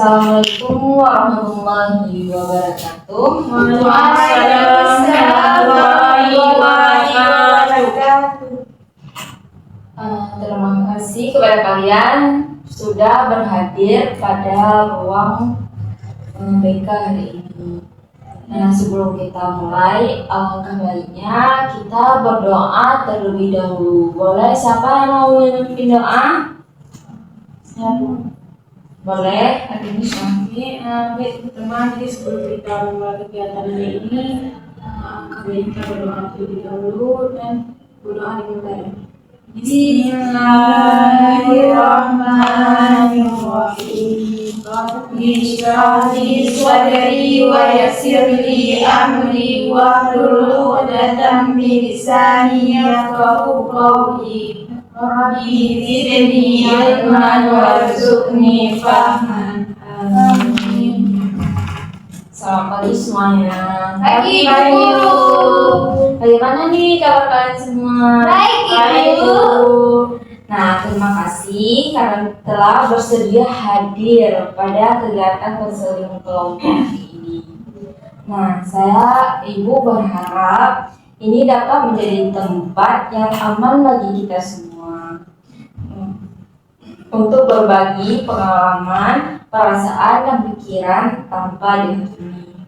Assalamualaikum warahmatullahi wabarakatuh. Waalaikumsalam warahmatullahi wabarakatuh. Terima kasih kepada kalian sudah berhadir pada ruang BK hari ini. Nah, sebelum kita mulai, alangkah baiknya kita berdoa terlebih dahulu. Boleh siapa yang mau memimpin doa? Boleh, hari ini Baik teman-teman, jadi sebelum kita memulai kegiatan hari ini, kita berdoa terlebih dahulu dan berdoa dimulai. Bismillahirrahmanirrahim. Rabbi shrah li sadri wa yassir li amri wahlul 'uqdatam min lisani yafqahu qawli. Rabbi zidni ilman warzuqni fahman. Amin. selamat pagi semuanya. Pagi, Ibu. Bagaimana nih kabar kalian semua? Baik, Ibu. Nah, terima kasih karena telah bersedia hadir pada kegiatan konseling kelompok ini. Nah, saya Ibu berharap ini dapat menjadi tempat yang aman bagi kita semua untuk berbagi pengalaman, perasaan, dan pikiran tanpa dihakimi.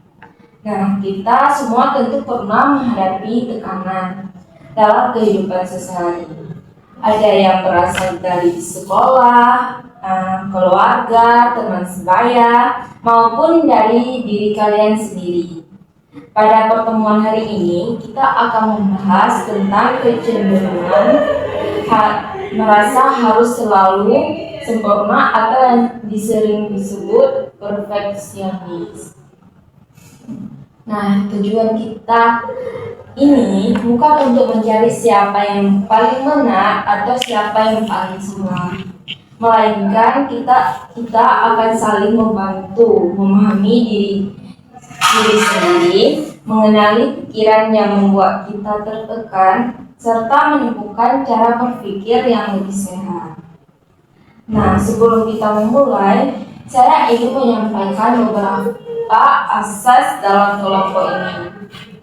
Nah, kita semua tentu pernah menghadapi tekanan dalam kehidupan sehari-hari. Ada yang berasal dari sekolah, keluarga, teman sebaya, maupun dari diri kalian sendiri. Pada pertemuan hari ini, kita akan membahas tentang kecenderungan merasa harus selalu sempurna atau yang sering disebut perfeksionis. Nah, tujuan kita ini bukan untuk mencari siapa yang paling benar atau siapa yang paling salah, melainkan kita akan saling membantu memahami diri sendiri, mengenali pikiran yang membuat kita tertekan, serta menemukan cara berpikir yang lebih sehat. Nah, sebelum kita memulai, saya ingin menyampaikan beberapa asas dalam kelompok ini.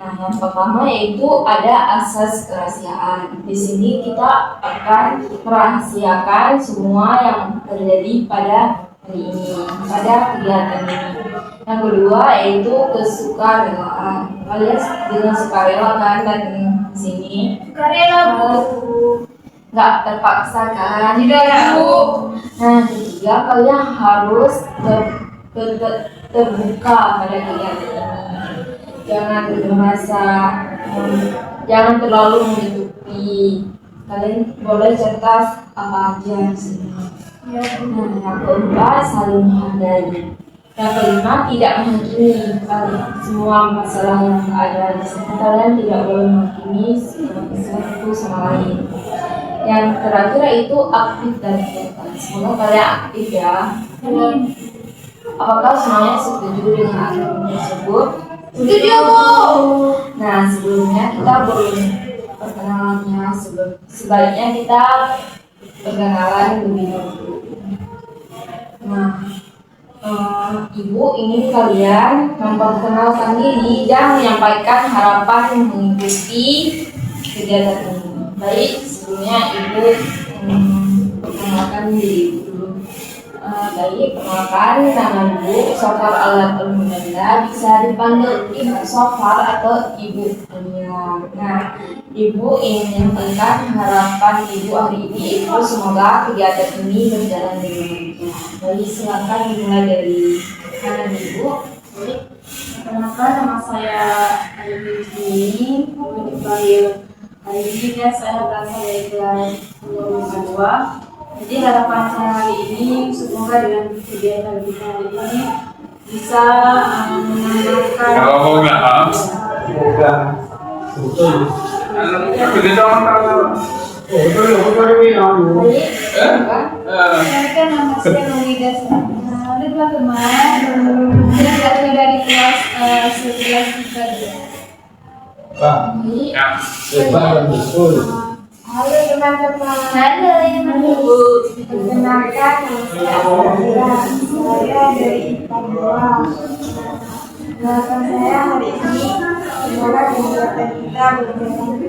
Nah, yang pertama yaitu ada asas kerahasiaan. Di sini kita akan merahasiakan semua yang terjadi pada hari ini, pada kegiatan ini. Yang kedua yaitu kesukarelaan. Kalian dengan sukarela kan datang ke sini? Sukarela, Bu. Nggak terpaksa kan? Tidak, Bu. Nah, ketiga kalian harus terbuka pada kegiatan ini. Jangan merasa jangan terlalu menutupi. Kalian boleh cerita apa aja di sini. Nah, yang keempat saling menghargai. Yang kelima tidak menghakimi semua masalah yang ada di sini. Kalian tidak boleh menghakimi satu sama lain. Yang terakhir itu aktif dan kreatif. Semoga kalian aktif ya. Apakah semuanya setuju dengan aturan tersebut? Setuju, Bu. Nah, sebelumnya kita belum perkenalannya. Sebaiknya kita perkenalan lebih dulu. Nah, Ibu ingin kalian memperkenalkan diri dan menyampaikan harapan mengikuti kegiatan ini. Baik, sebelumnya Ibu perkenalkan diri dulu. Baik, perkenalkan nama Ibu Sofar Al-Munanda, bisa dipanggil Ibu Sofar atau Ibu Alia. Nah, Ibu ingin menyampaikan harapan Ibu hari ini. Ibu semoga kegiatan ini berjalan dengan lancar. Baik, silakan dimulai dari mana Ibu? Baik, perkenalkan nama saya Ayu ini, dipanggil Ayu dan saya berasal dari kelas 2. Jadi harapan saya hari ini semoga dengan kegiatan kita hari ini bisa menambahkan. Kalau enggak, Perkenalkan nama saya Nurida. Ada dua teman yang berasal dari kelas 11 kita. Baik. Halo teman-teman. Halo Ibu. Perkenalkan nama saya Azra. Saya dari IPA 2. Harapan saya hari ini semoga kegiatan kita berjalan.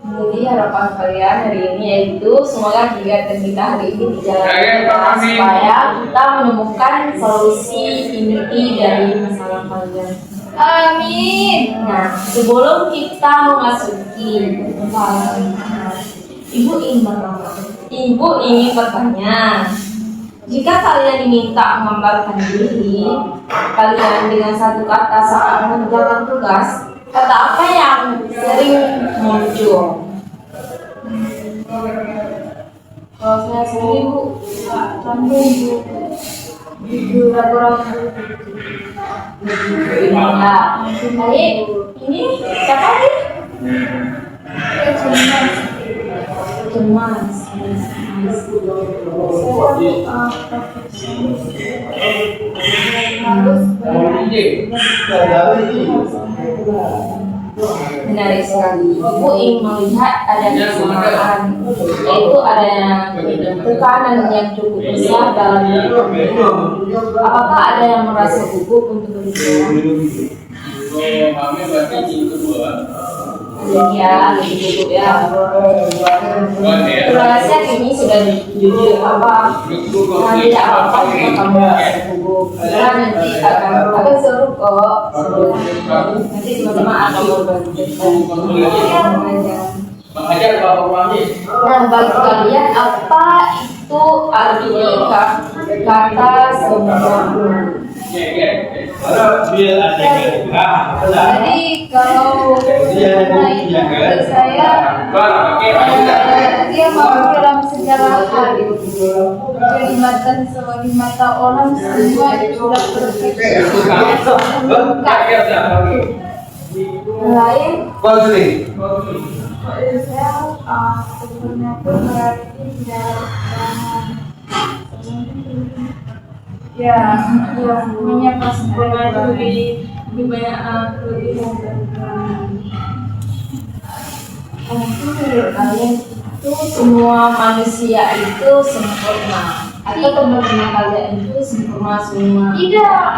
Jadi harapan kalian hari ini yaitu semoga kegiatan kita hari ini berjalan supaya kita menemukan solusi inti dari masalah kalian. Amin. Nah, sebelum kita memasuki pembahasan, Ibu ingin bertanya, jika kalian diminta menggambarkan diri kalian dengan satu kata saat mengerjakan tugas, kata apa yang sering muncul? Kalau saya sendiri Bu, canggung Bu. Jujur ragu-ragu. Nah, baik, ini siapa nih? Cemas. Menarik sekali. Ibu ingin melihat ada kesamaan, yaitu ada tekanan yang cukup besar dalam hidup. Apakah ada yang merasa gugup untuk berbicara? Ya, lebih gugup ya. Rahasia ini sudah jujur apa? Tidak apa-apa jika kamu merasa gugup. Karena nanti akan seru kok. Nanti teman-teman akan berbagi. Nah, bagi kalian apa itu artinya kata sempurna? Jadi kalau sempurna itu menurut saya dia mampu dalam segala hal. Kenikmatan sebagai mata orang semua itu sudah perfect. Lain Menurut saya sempurna itu berarti tidak Ya, namanya pas sempurna itu lebih banyak kelebihan dan kekurangan. mungkin menurut kalian itu semua manusia itu sempurna atau teman-teman kalian itu sempurna semua? Tidak.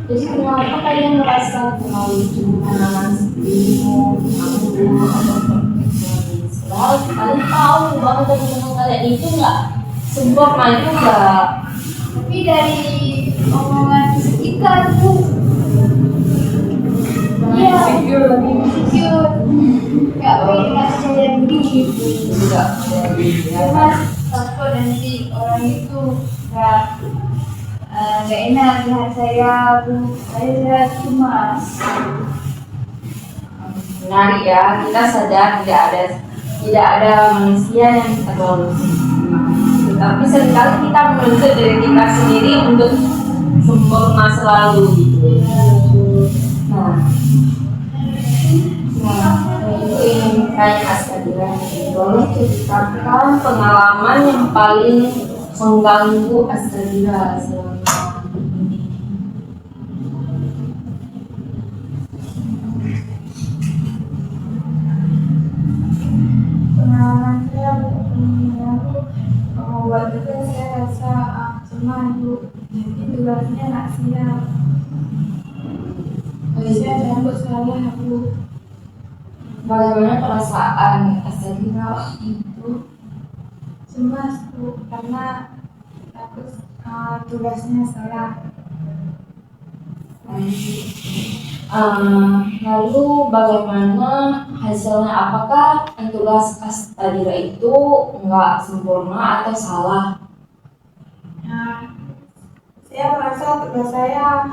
Jadi kenapa kalian merasa terlalu cemburu, bingung, anggun, atau perfeksionis? Padahal kalian tahu bahwa teman-teman kalian itu nggak sempurna itu nggak. Tapi dari omongan sekitar Bu, ya lebih insecure, nggak percaya diri. Enggak. Mas takut nanti orang itu nggak enak lihat saya Bu, saya cemas. Menarik ya, kita sadar tidak ada manusia yang terlalu sempurna. Tetapi seringkali kita menuntut dari kita sendiri untuk sempurna selalu gitu. Nah, itu ingin tanya Askadira, boleh ceritakan pengalaman yang paling mengganggu Askadira selama ini? pengalaman saya waktu itu saya rasa cemas Bu, jadi tugasnya nggak siap. Saya takut salah Bu. Bagaimana perasaan Askadira waktu itu? Cemas Bu, karena takut tugasnya salah. Lalu bagaimana hasilnya? Apakah tugas Askadira itu nggak sempurna atau salah? Nah, saya merasa tugas saya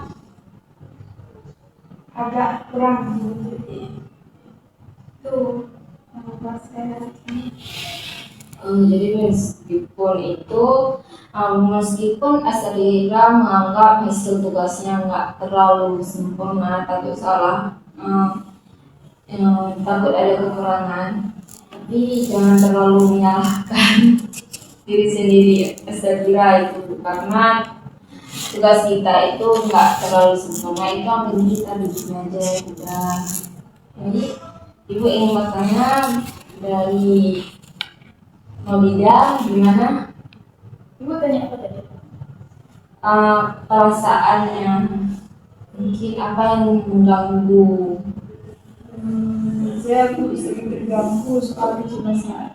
agak kurang jadi itu yang membuat saya ini. Jadi meskipun Askadira menganggap hasil tugasnya nggak terlalu sempurna, takut salah, takut ada kekurangan, tapi jangan terlalu menyalahkan diri sendiri. Askadira itu karena tugas kita itu nggak terlalu sempurna, itu yang penting kita bikin aja udah. Jadi Ibu ingin bertanya dari Nobida, gimana Ibu tanya apa tadi? perasaannya? Mungkin apa yang mengganggu? Saya sedikit terganggu soal kecemasan.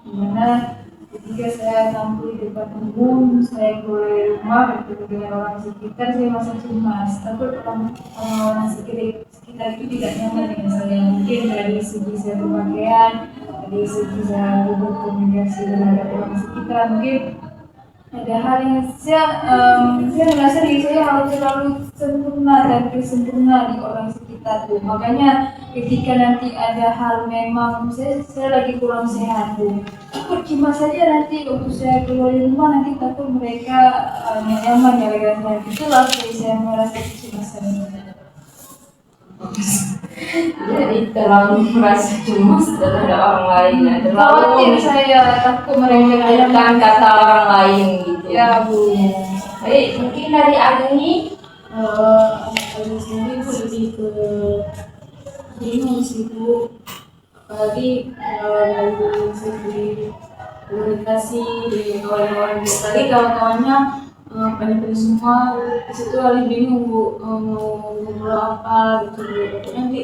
Dimana ketika saya tampil di depan umum, saya keluar dari rumah bertemu dengan orang sekitar, saya merasa cemas. Takut orang sekitar itu tidak nyaman dengan saya. Mungkin dari segi saya berpakaian, dari segi saya berkomunikasi dengan orang sekitar, mungkin ada hal yang saya merasa diri saya harus selalu sempurna dan sempurna di orang sekitar tuh. Makanya ketika nanti ada hal memang saya lagi kurang sehat tuh, takut cuma saja nanti waktu saya keluar dari rumah nanti takut mereka nyaman ya dengan saya. Itulah saya merasa kecemasan ini. Jadi terlalu merasa cemas terhadap orang lain ya, Khawatir terlalu saya takut mereka memikirkan kata orang lain gitu. Ya Bu. Baik, mungkin dari Agni. Kalau sendiri itu lebih ke bingung sih Bu, apalagi dari segi komunikasi dari kawan-kawan tadi kawan-kawannya pada semua di situ paling bingung Bu, mau ngobrol apa gitu Bu, nanti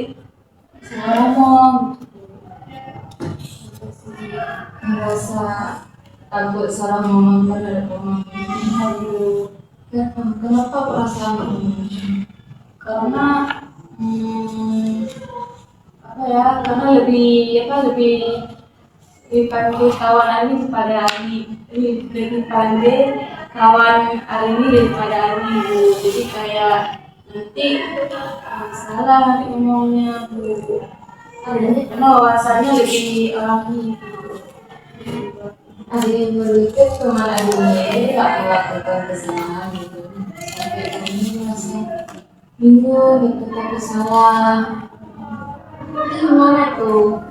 salah ngomong gitu. Merasa takut salah ngomong terhadap orang lain. Aduh, Kenapa perasaan ini? karena apa ya, karena lebih pandai kawan Ari daripada Ari, lebih pandai kawan Ari ini daripada Ari Bu. Jadi kayak nanti salah nanti ngomongnya Bu, karena wawasannya lebih alami Bu. Ada yang berpikir kemana dunia ini gak melakukan kesalahan gitu. Sampai ini merasa bingung gitu, tapi salah. Gimana tuh?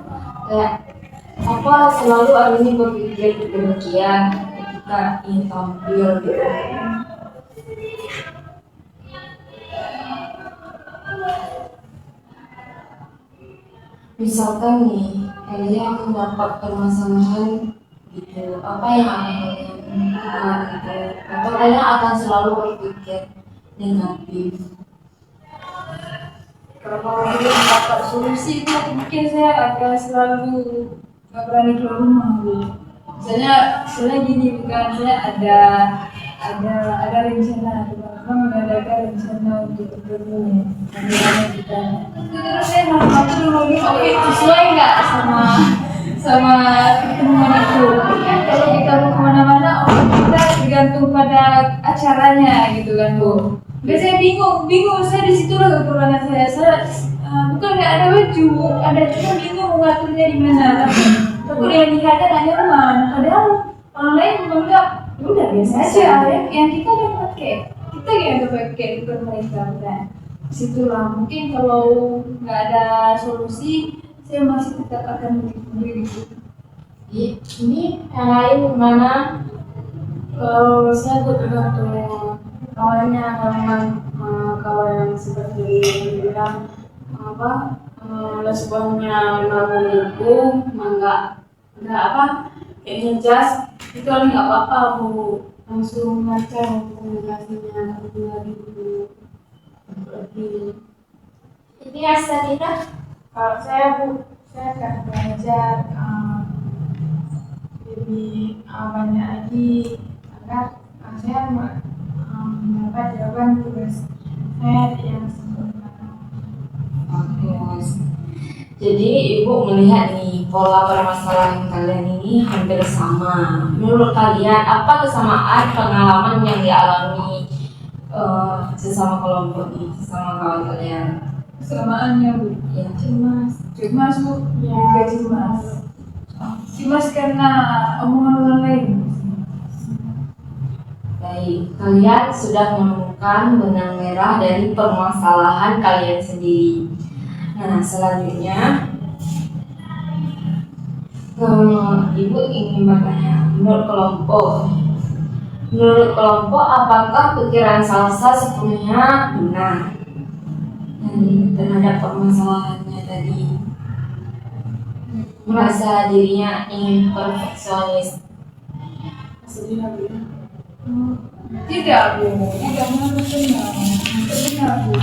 Kayak apa selalu ada ini berpikir demikian ketika ingin tampil gitu. Misalkan nih, kalian mendapat permasalahan gitu, apa yang akan kalian lakukan gitu, atau kalian akan selalu berpikir negatif? Kalau belum dapat solusi itu mungkin saya akan selalu nggak berani keluar rumah Bu. Misalnya gini, bukan saya ada rencana teman-teman mengadakan rencana untuk bertemu bagaimana kita. Terus saya malam-malam lagi oke sesuai nggak sama pertemuan itu. Kan kalau kita mau kemana-mana, kita tergantung pada acaranya gitu kan Bu. Biasanya bingung saya di situ lah kekurangan saya bukan nggak ada baju, ada cuma bingung mau ngaturnya di mana. Tapi yang dihadap hanya nyaman, padahal orang lain menganggap udah biasa aja yang kita udah pakai, kita yang udah pakai bukan mereka. Udah situlah mungkin kalau nggak ada solusi, saya masih tetap akan berdiri. Ini yang lain gimana? Kalau saya Bu tergantung kawannya, kawan yang seperti dibilang apa, responnya mendukung, enggak apa kayaknya jas itu nggak apa-apa Bu, langsung lancar komunikasinya gitu lebih. Ini Asadina. Kalau saya Bu, saya akan belajar lebih banyak lagi agar saya mendapat jawaban tugas saya yang sempurna. Bagus. Jadi ibu melihat nih pola permasalahan kalian ini hampir sama. Menurut kalian apa kesamaan pengalaman yang dialami sesama kelompok ini, sesama kawan kalian? Kesamaannya Bu, Ya. cemas Bu, juga cemas karena omongan orang lain. Baik, kalian sudah menemukan benang merah dari permasalahan kalian sendiri. Nah, selanjutnya ibu ingin bertanya, menurut kelompok apakah pikiran Salsa sepenuhnya benar terhadap permasalahannya tadi? merasa dirinya ingin perfeksionis. Sedih lagi. Tidak Bu, tidak menurut benar Bu.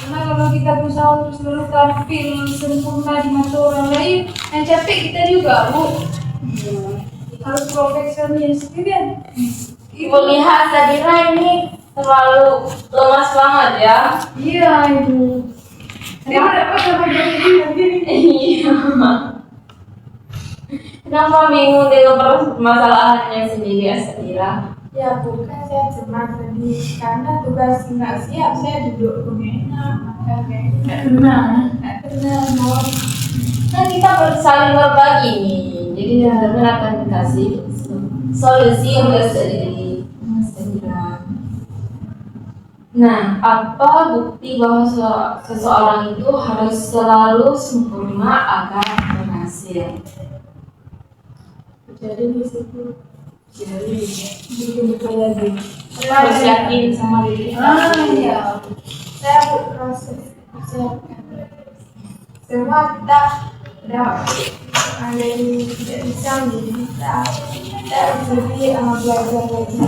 Karena kalau kita berusaha untuk selalu tampil sempurna di mata orang lain, yang capek kita juga Bu. Harus perfeksionis, gitu kan? Ibu lihat Sadira ini terlalu lemas banget ya. Iya Ibu. Dia berapa sama gini? Iya. Kenapa bingung dengan permasalahannya sendiri ya Sadira? Ya bukan saya cuma sedih karena tugas nggak siap, saya duduk enak, makanya nggak tenang mau. Kan kita saling berbagi nih, jadi teman-teman akan dikasih solusi untuk sendiri. Nah, apa bukti bahwa seseorang itu harus selalu sempurna agar berhasil? Jadi di situ Jadi betul lagi. Harus yakin sama diri kita. Iya. saya proses persiapkan semua kita udah ada yang tidak bisa menjadi bisa, kita harus lebih belajar lagi,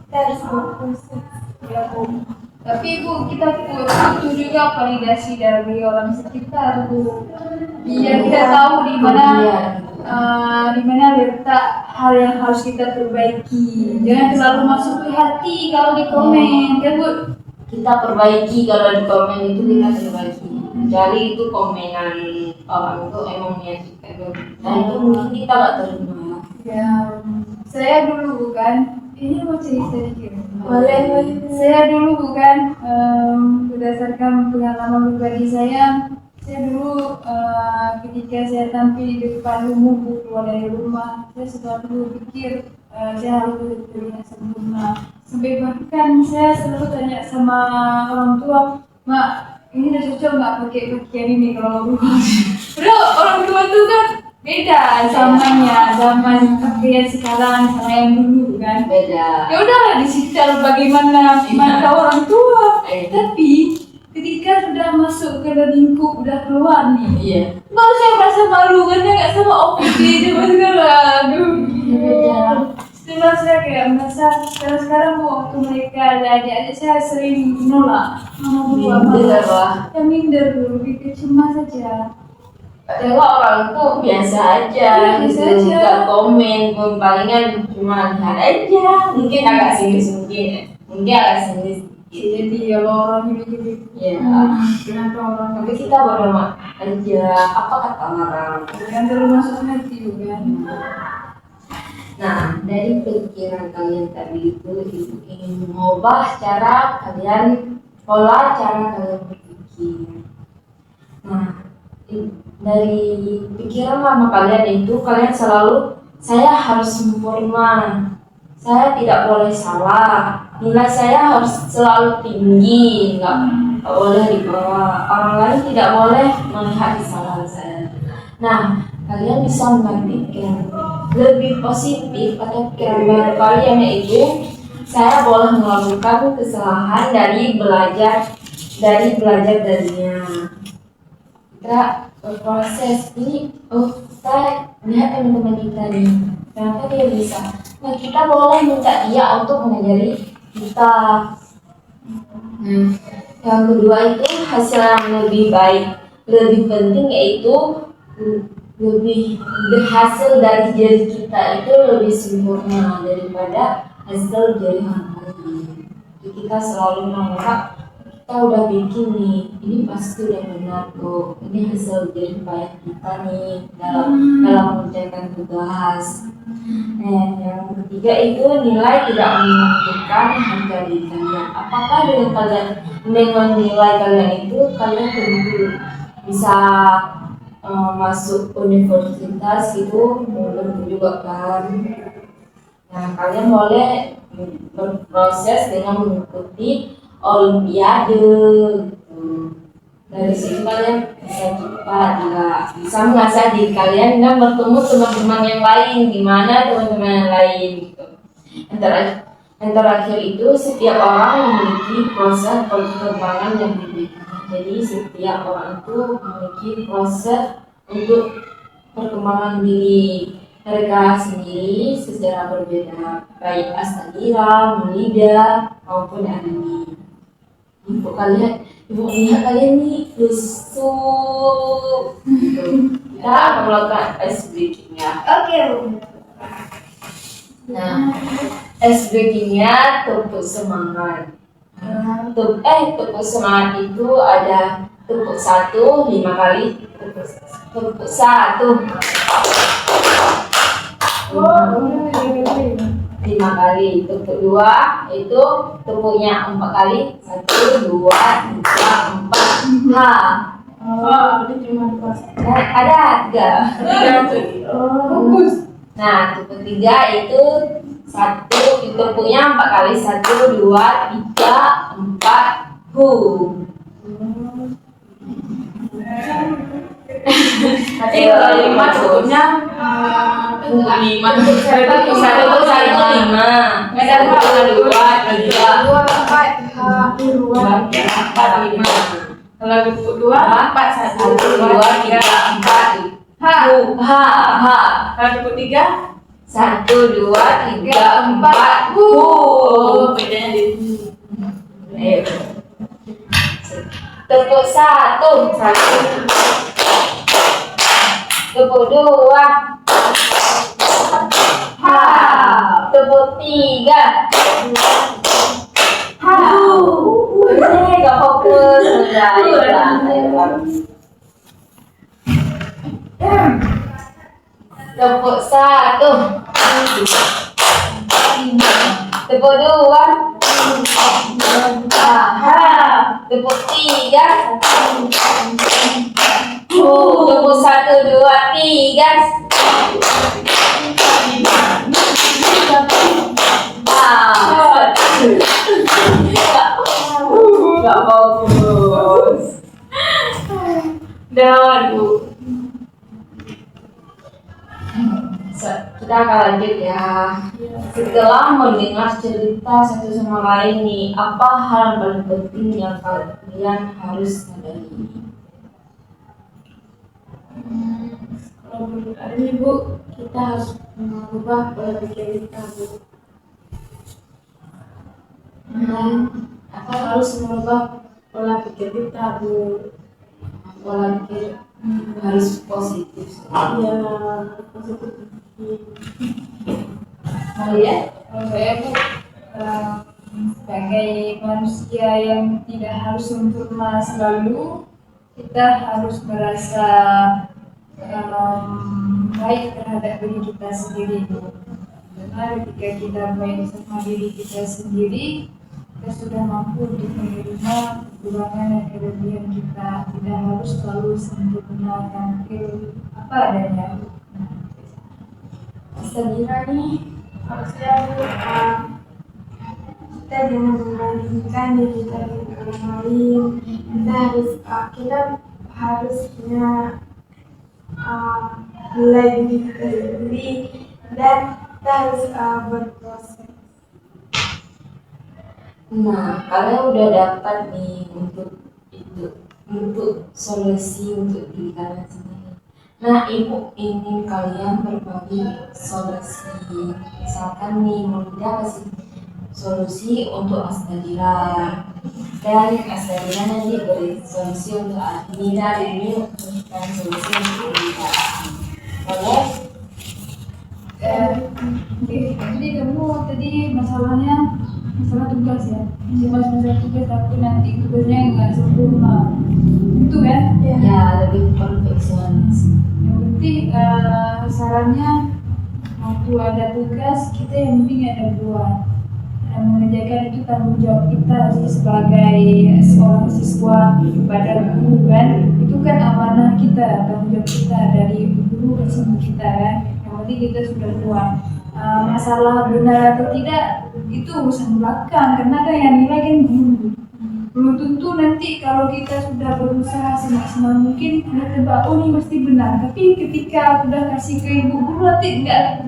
kita harus berproses. Ya, Bu. Tapi Bu, kita butuh juga validasi dari orang sekitar Bu. Biar kita tahu di mana letak hal yang harus kita perbaiki. Jangan terlalu masuk ke hati kalau di komen, kan Bu? Kita perbaiki kalau di komen itu kita perbaiki. Jadi itu komenan orang itu emang niat kita dulu. Nah itu mungkin kita gak terima. Ya, saya dulu kan. Ini mau cerita dikit. Boleh. Saya dulu bukan berdasarkan pengalaman pribadi saya dulu ketika saya tampil di depan umum keluar dari rumah, saya selalu berpikir saya harus terlihat sempurna. Sampai bahkan saya selalu tanya sama orang tua, Mak, ini udah cocok nggak pakai pakaian ini kalau rumah? Bro, orang tua tuh kan beda zamannya, zaman pakaian sekarang sama yang dulu kan. Beda. Ya udahlah disetel bagaimana mata orang tua. Tapi ketika sudah masuk ke lingkup udah keluar nih, Iya. baru saya merasa malu karena nggak sama OPD zaman sekarang. Aduh. Beda. Setelah saya kayak merasa sekarang waktu mereka ada adik-adik saya sering menolak, mau berubah Minder lah. ya minder dulu, bikin cemas saja. Tengok orang tuh biasa aja, Iya, biasa gitu. aja. Gak komen, palingan cuma lihat aja. Mungkin agak sinis mungkin agak sinis. Jadi kalau orang ini Ya. kenapa orang Tapi kita berdoa aja. Apa kata orang? yang terlalu masuk hati bukan? Nah, dari pikiran kalian tadi itu ingin mengubah pola cara kalian berpikir. Nah, dari pikiran lama kalian itu kalian selalu saya harus sempurna, saya tidak boleh salah, nilai saya harus selalu tinggi, nggak boleh di bawah, orang lain tidak boleh melihat kesalahan saya. Nah, kalian bisa memikirkan lebih positif atau pikiran baru kalian, yaitu saya boleh melakukan kesalahan dari belajar darinya. Kita berproses ini. Kita lihat teman-teman kita nih, kenapa dia bisa. Nah, kita boleh minta dia untuk mengajari kita. Yang kedua itu hasil yang lebih baik, lebih penting yaitu lebih berhasil dari diri kita itu lebih sempurna daripada hasil dari orang lain. Jadi kita selalu menganggap kita udah bikin nih, ini pasti udah benar kok, ini hasil dari payah kita nih dalam mengerjakan tugas. Yang ketiga itu nilai tidak menentukan harga diri kalian. Apakah dengan nilai kalian itu kalian tentu bisa masuk universitas gitu, belum juga kan. Nah, kalian boleh berproses dengan mengikuti olimpiade gitu. Dari situ kalian bisa cepat bisa mengasah diri kalian dengan bertemu teman-teman yang lain. Gimana teman-teman yang lain gitu. Yang terakhir itu setiap orang memiliki proses perkembangan yang berbeda. Jadi setiap orang itu memiliki proses untuk perkembangan diri mereka sendiri secara berbeda, baik Astagila, Mulida maupun Anani. Ibu lihat kalian nih lusuh. Kita akan melakukan ice breaking-nya. Oke, Bu. Nah, ice breaking-nya tepuk semangat. Tepuk semangat itu ada tepuk 1 5 kali, tepuk 1 5 kali, tepuk 2 itu tepuknya 4 kali, 1 2 3 4 ha. Oh, itu cuma dua. Ada 3. Fokus. Nah, tepuk 3 itu 1 tepuknya 4 kali, 1 2 3 4 hu. Tapi kalau 5 cukupnya 5. Tepuk 1 5. Ada 1 2 3 4 5. Kalau tepuk 2 4 1 2 3 4 Ha. ha. Kalau tepuk 3 1 2 3 4 hu. bedanya di sini. Ayo. Tepuk 1 tepuk 2 ha. Tepuk 3 ha. Gak fokus. Ayo. Tepuk 1 tepuk 2 ha. Tepuk 3 tepuk 1 2 3 gak fokus. Dan Bu. Kita akan lanjut ya. Setelah mendengar cerita satu sama lain nih, apa hal yang paling penting yang kalian harus sadari? Kalau menurut Arni Bu, kita harus mengubah pola pikir kita Bu. Apa harus merubah Pola pikir kita Bu. pola pikir harus positif. Ya, positif. Kalian? Kalau saya Bu, sebagai manusia yang tidak harus sempurna selalu, kita harus merasa baik terhadap diri kita sendiri Bu. Karena ketika kita baik sama diri kita sendiri, kita sudah mampu untuk menerima kekurangan dan kelebihan kita. Tidak harus selalu sempurna tampil apa adanya. Astagila nih. Maksudnya Bu, kita jangan membandingkan diri kita dengan orang lain. Kita harusnya mulai diri kita sendiri dan kita harus berproses. Nah, kalian udah dapat nih untuk solusi untuk diri kalian sendiri. Nah, ibu ingin kalian berbagi solusi. Misalkan nih, Mulida kasih solusi untuk Astagila, dan Astagila nanti beri solusi untuk Admina, dan ini memberikan solusi untuk Mulida. Boleh? Jadi kamu tadi masalah tugas ya, masalah tugas tapi nanti tugasnya nggak sempurna, itu kan? Ya, lebih perfeksionis. Yang penting sarannya waktu ada tugas kita yang penting ada buat dan mengerjakan itu tanggung jawab kita sih sebagai seorang siswa kepada guru kan, itu kan amanah kita, tanggung jawab kita dari guru ke sama kita kan. Yang penting kita sudah buat. Masalah benar atau tidak itu urusan belakang karena kan yang nilai kan guru. Belum tentu nanti kalau kita sudah berusaha semaksimal mungkin kita tebak oh ini pasti benar, tapi ketika udah kasih ke ibu guru nanti nggak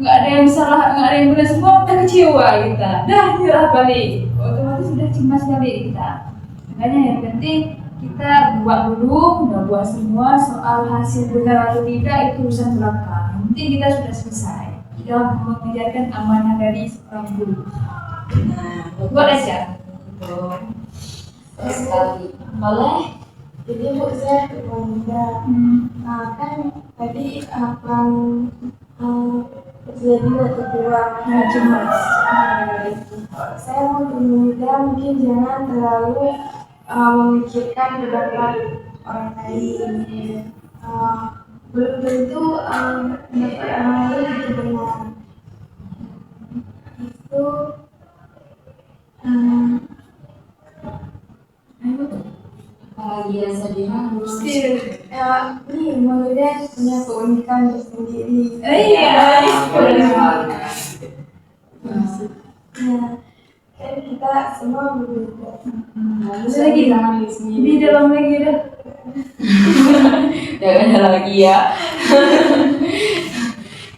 ada yang salah, nggak ada yang benar, semua udah kecewa kita, dah nyerah balik, otomatis sudah cemas balik kita. Makanya yang penting kita buat dulu, udah buat semua, soal hasil benar atau tidak itu urusan belakang. Yang penting kita sudah selesai. Kita mengejarkan amanah dari seorang guru. Nah, Buat aja. betul sekali. Boleh? Jadi Bu, saya berbeda. Kan tadi akan terjadi waktu keluar. Nah, cuma Saya mau berbeda, mungkin jangan terlalu memikirkan pendapat orang lain. Belum tentu pendapat orang lain itu benar. Itu Bahagia sedih harus. ini menurutnya punya keunikan tersendiri. iya, Ya, kan kita semua berbeda. bisa lagi di dalam lagi dah. Jangan ada lagi ya.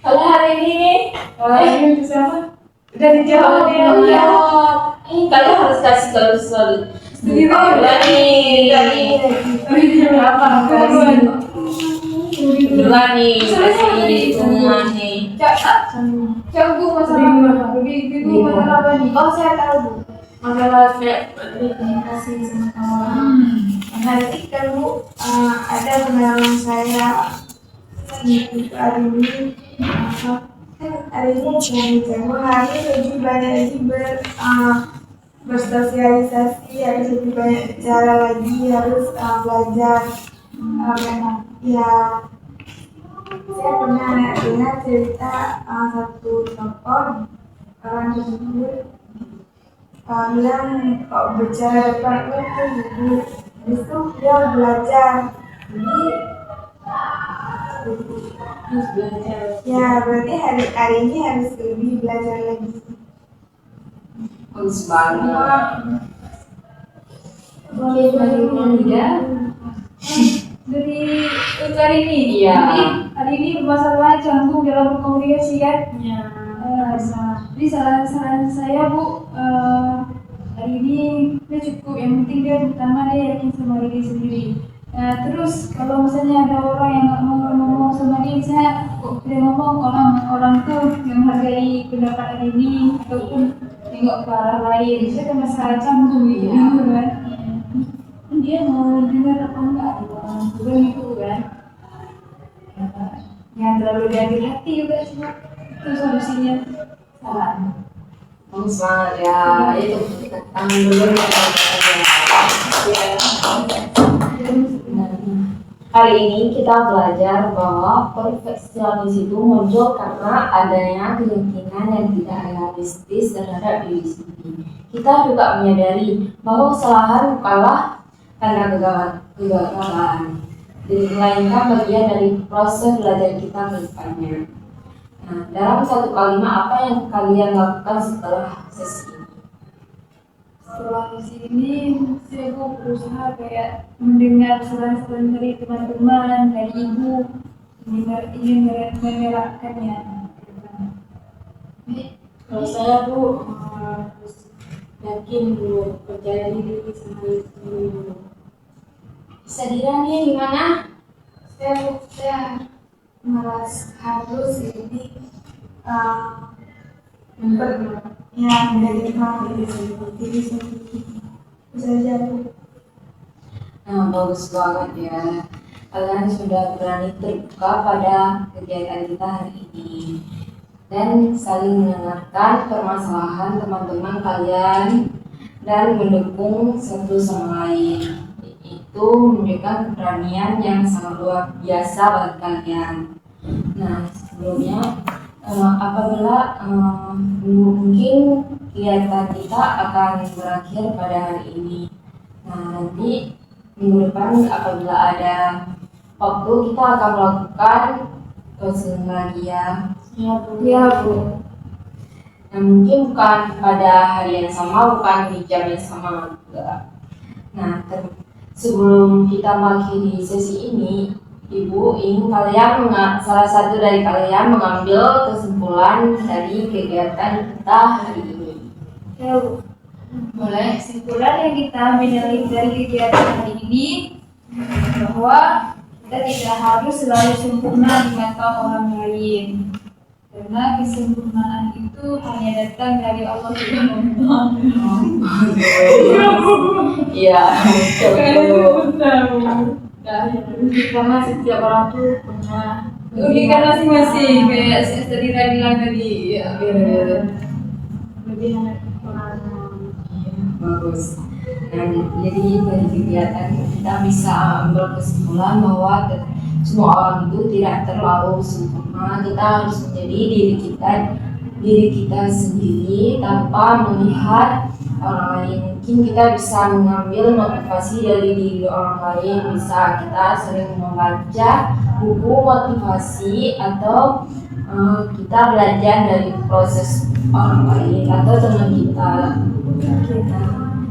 Kalau hari ini nih, Ini untuk siapa? Udah dijawab dia. kalian harus kasih selalu. Sendiri. Apa? Duluan nih, kasih ini semua nih. Cak, gue masalah Gue masalah apa nih? Oh, saya tahu Bu. Masalah komunikasi sama kawan. Hari ini kan Bu, ada pengalaman saya di hari ini. Kan hari ini hari jamu, hari ini lebih banyak lagi bersosialisasi, harus lebih banyak bicara lagi, harus belajar. Ya, saya pernah dengar cerita satu tokoh, orang tersebut bilang kok bicara depan itu gugup. Habis itu dia belajar. Jadi Harus belajar. ya berarti hari ini harus lebih belajar lagi. Bagus banget. Boleh Ya. Dari hari ini. Iya. Jadi, hari ini bermasalah canggung dalam berkomunikasi kan? Ya. Jadi saran saya Bu, hari ini dia cukup, yang penting dia pertama dia yakin sama diri sendiri. Terus kalau misalnya ada orang yang nggak mau ngomong sama dia, misalnya kok dia ngomong orang tuh yang menghargai pendapat hari ini ataupun tengok ke arah lain, itu kan masalah canggung gitu kan? Dia mau dengar apa enggak bukan itu kan? Yang terlalu diambil hati juga sih, itu solusinya. Saran. Bagus banget ya. Itu tangan dulu ya. Hari ini kita belajar bahwa perfeksionis itu muncul karena adanya keyakinan yang tidak realistis terhadap diri sendiri. Kita juga menyadari bahwa kesalahan bukanlah tanda kegagalan, melainkan bagian dari proses belajar kita ke depannya. Nah, dalam satu kalimat apa yang kalian lakukan setelah sesi ini? Setelah sini saya berusaha kayak mendengar saran-saran dari teman-teman, dari ibu, ingin menerapkannya. Kalau saya Bu harus yakin dulu, percaya diri sama diri sendiri dulu. Bisa dirani gimana? Saya merasa harus lebih menerima diri sendiri. Bisa aja Bu. Nah, bagus banget ya. Kalian sudah berani terbuka pada kegiatan kita hari ini dan saling mendengarkan permasalahan teman-teman kalian dan mendukung satu sama lain. Itu menunjukkan keberanian yang sangat luar biasa bagi kalian. Nah, sebelumnya apabila mungkin kegiatan kita akan berakhir pada hari ini. Nah, nanti minggu depan apabila ada waktu kita akan melakukan konseling lagi ya. Iya Bu. Nah, mungkin bukan pada hari yang sama, bukan di jam yang sama juga. Nah, sebelum kita mengakhiri sesi ini, Ibu ingin salah satu dari kalian mengambil kesimpulan dari kegiatan kita hari ini. Ya Bu. Boleh. Kesimpulan yang kita ambil dari kegiatan hari ini bahwa kita tidak harus selalu sempurna di mata orang lain, karena kesempurnaan itu hanya datang dari Allah Subhanahu wa Iya, betul. Karena setiap orang tuh punya Keunikan masing-masing, kayak tadi saya bilang tadi, ya biar kelebihan kekurangan. Bagus. Dan jadi dari kegiatan kita bisa ambil kesimpulan bahwa semua orang itu tidak terlalu sempurna. Kita harus menjadi diri kita sendiri tanpa melihat orang lain. Mungkin kita bisa mengambil motivasi dari diri orang lain. Bisa kita sering membaca buku motivasi atau kita belajar dari proses orang lain atau teman kita.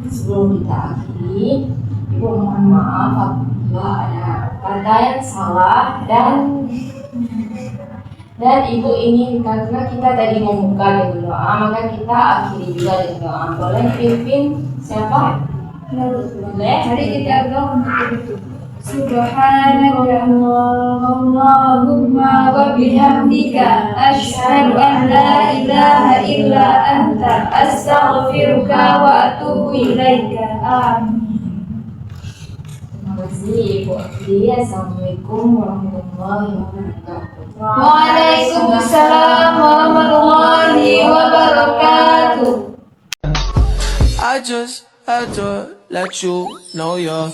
Sebelum kita akhiri, Ibu mohon maaf apabila ada kata yang salah dan Ibu ingin karena kita tadi membuka dengan doa, maka kita akhiri juga dengan doa. Boleh pimpin siapa? Boleh. Mari kita berdoa untuk itu. Subhanaka Allahumma wa bihamdika asyhadu an la ilaha illa anta astaghfiruka wa atubu ilaika. Amin. Terima kasih Ibu Akhi. Assalamualaikum warahmatullahi wabarakatuh. Waalaikumsalam warahmatullahi wabarakatuh. I just had to let you know you're